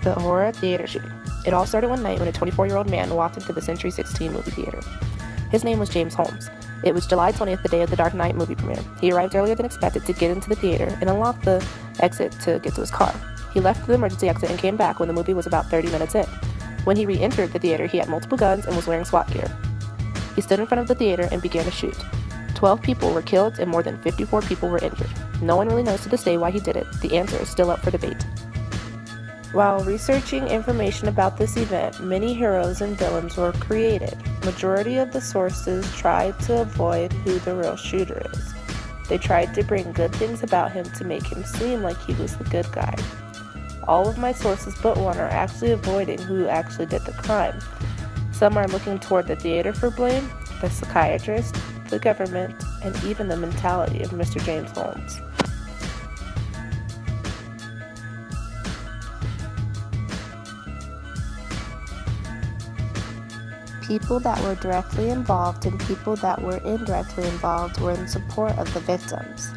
The Aurora Theater shooting. It all started one night when a 24-year-old man walked into the Century 16 movie theater. His name was James Holmes. It was July 20th, the day of the Dark Knight movie premiere. He arrived earlier than expected to get into the theater and unlocked the exit to get to his car. He left the emergency exit and came back when the movie was about 30 minutes in. When he re-entered the theater, he had multiple guns and was wearing SWAT gear. He stood in front of the theater and began to shoot. 12 people were killed and more than 54 people were injured. No one really knows to this day why he did it. The answer is still up for debate. While researching information about this event, many heroes and villains were created. Majority of the sources tried to avoid who the real shooter is. They tried to bring good things about him to make him seem like he was the good guy. All of my sources but one are actually avoiding who actually did the crime. Some are looking toward the theater for blame, the psychiatrist, the government, and even the mentality of Mr. James Holmes. People that were directly involved and people that were indirectly involved were in support of the victims.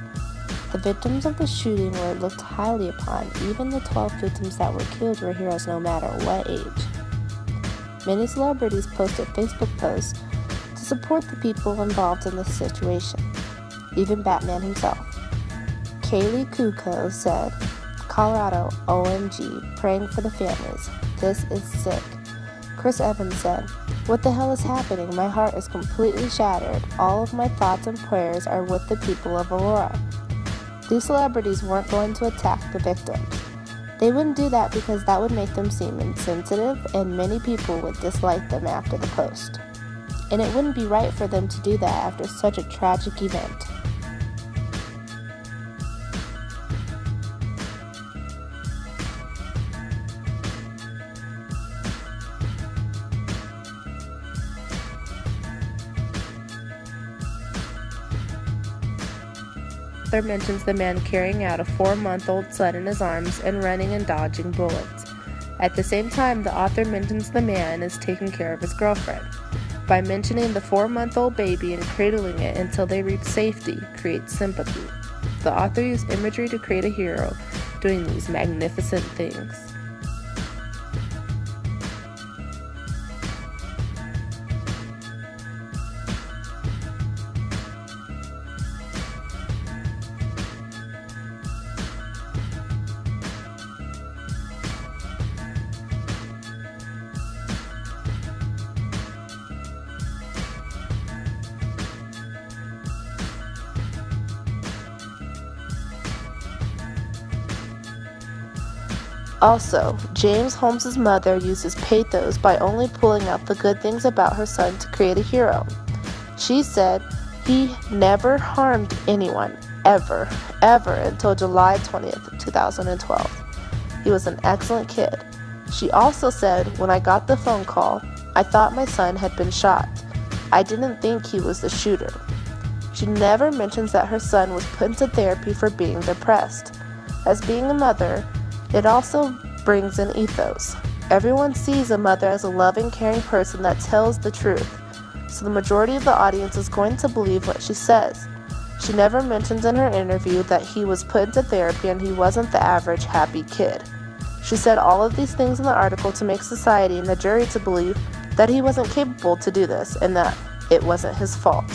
The victims of the shooting were looked highly upon. Even the 12 victims that were killed were heroes no matter what age. Many celebrities posted Facebook posts to support the people involved in this situation, even Batman himself. Kaylee Kuko said, "Colorado, OMG, praying for the families. This is sick." Chris Evans said, "What the hell is happening? My heart is completely shattered. All of my thoughts and prayers are with the people of Aurora." These celebrities weren't going to attack the victims. They wouldn't do that because that would make them seem insensitive, and many people would dislike them after the post. And it wouldn't be right for them to do that after such a tragic event. Author mentions the man carrying out a 4-month-old son in his arms and running and dodging bullets. At the same time, the author mentions the man is taking care of his girlfriend. By mentioning the 4-month-old baby and cradling it until they reach safety creates sympathy. The author used imagery to create a hero doing these magnificent things. Also, James Holmes' mother uses pathos by only pulling out the good things about her son to create a hero. She said he never harmed anyone, ever until July 20th, 2012. He was an excellent kid. She also said, "When I got the phone call, I thought my son had been shot. I didn't think he was the shooter." She never mentions that her son was put into therapy for being depressed. As being a mother, it also brings an ethos. Everyone sees a mother as a loving, caring person that tells the truth, so the majority of the audience is going to believe what she says. She never mentions in her interview that he was put into therapy and he wasn't the average happy kid. She said all of these things in the article to make society and the jury to believe that he wasn't capable to do this and that it wasn't his fault.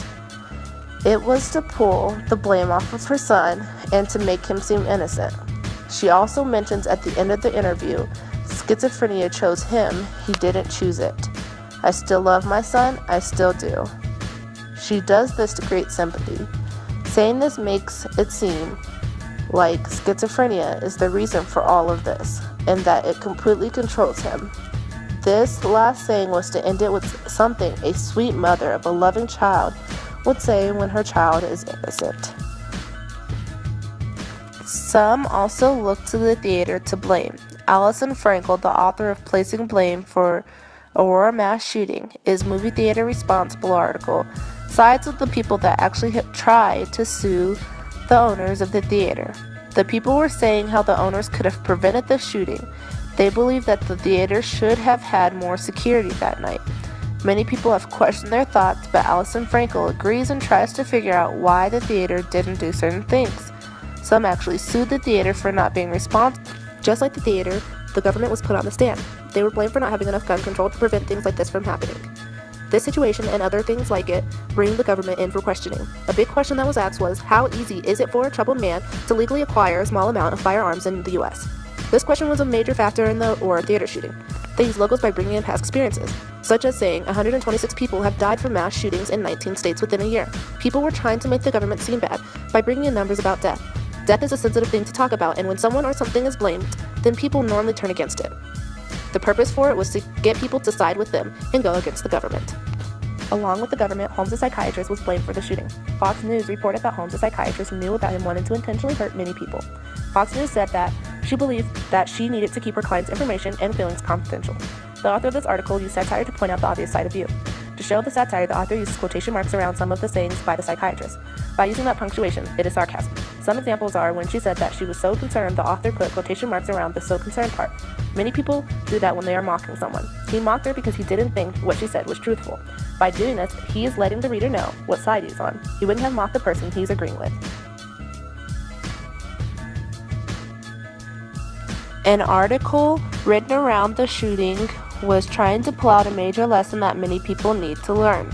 It was to pull the blame off of her son and to make him seem innocent. She also mentions at the end of the interview, schizophrenia chose him, he didn't choose it. "I still love my son, I still do." She does this to create sympathy. Saying this makes it seem like schizophrenia is the reason for all of this, and that it completely controls him. This last saying was to end it with something a sweet mother of a loving child would say when her child is innocent. Some also look to the theater to blame. Alison Frankel, the author of Placing Blame for Aurora Mass Shooting, is Movie Theater Responsible article, sides with the people that actually tried to sue the owners of the theater. The people were saying how the owners could have prevented the shooting. They believe that the theater should have had more security that night. Many people have questioned their thoughts, but Alison Frankel agrees and tries to figure out why the theater didn't do certain things. Some actually sued the theater for not being responsible. Just like the theater, the government was put on the stand. They were blamed for not having enough gun control to prevent things like this from happening. This situation and other things like it bring the government in for questioning. A big question that was asked was, how easy is it for a troubled man to legally acquire a small amount of firearms in the U.S.? This question was a major factor in the Aurora theater shooting. They used logos by bringing in past experiences, such as saying 126 people have died from mass shootings in 19 states within a year. People were trying to make the government seem bad by bringing in numbers about death. Death is a sensitive thing to talk about, and when someone or something is blamed, then people normally turn against it. The purpose for it was to get people to side with them and go against the government. Along with the government, Holmes, a psychiatrist, was blamed for the shooting. Fox News reported that Holmes, a psychiatrist, knew about him wanting to intentionally hurt many people. Fox News said that she believed that she needed to keep her client's information and feelings confidential. The author of this article used satire to point out the obvious side of view. To show the satire, the author uses quotation marks around some of the sayings by the psychiatrist. By using that punctuation, it is sarcasm. Some examples are when she said that she was so concerned, the author put quotation marks around the so concerned part. Many people do that when they are mocking someone. He mocked her because he didn't think what she said was truthful. By doing this, he is letting the reader know what side he's on. He wouldn't have mocked the person he's agreeing with. An article written around the shooting was trying to pull out a major lesson that many people need to learn.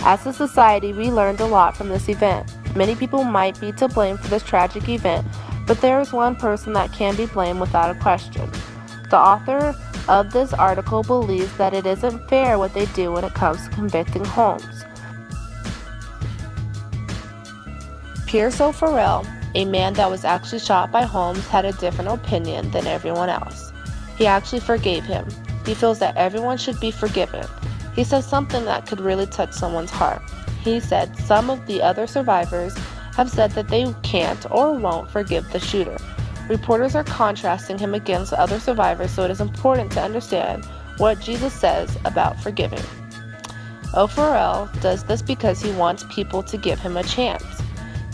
As a society, we learned a lot from this event. Many people might be to blame for this tragic event, but there is one person that can be blamed without a question. The author of this article believes that it isn't fair what they do when it comes to convicting Holmes. Pierce O'Farrell, a man that was actually shot by Holmes, had a different opinion than everyone else. He actually forgave him. He feels that everyone should be forgiven. He said something that could really touch someone's heart. He said some of the other survivors have said that they can't or won't forgive the shooter. Reporters are contrasting him against other survivors, so it is important to understand what Jesus says about forgiving. O'Farrell does this because he wants people to give him a chance.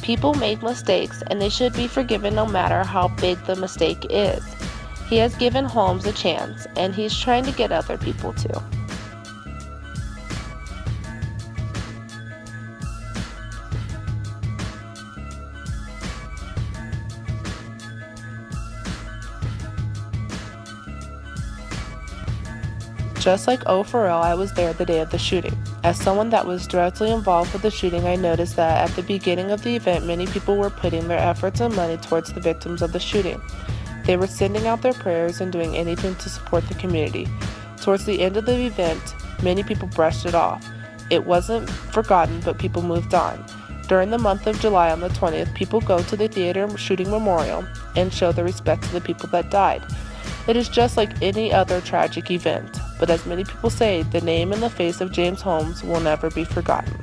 People make mistakes, and they should be forgiven no matter how big the mistake is. He has given Holmes a chance, and he's trying to get other people to. Just like O'Farrell, I was there the day of the shooting. As someone that was directly involved with the shooting, I noticed that at the beginning of the event, many people were putting their efforts and money towards the victims of the shooting. They were sending out their prayers and doing anything to support the community. Towards the end of the event, many people brushed it off. It wasn't forgotten, but people moved on. During the month of July on the 20th, people go to the theater shooting memorial and show their respect to the people that died. It is just like any other tragic event, but as many people say, the name and the face of James Holmes will never be forgotten.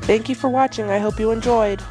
Thank you for watching. I hope you enjoyed.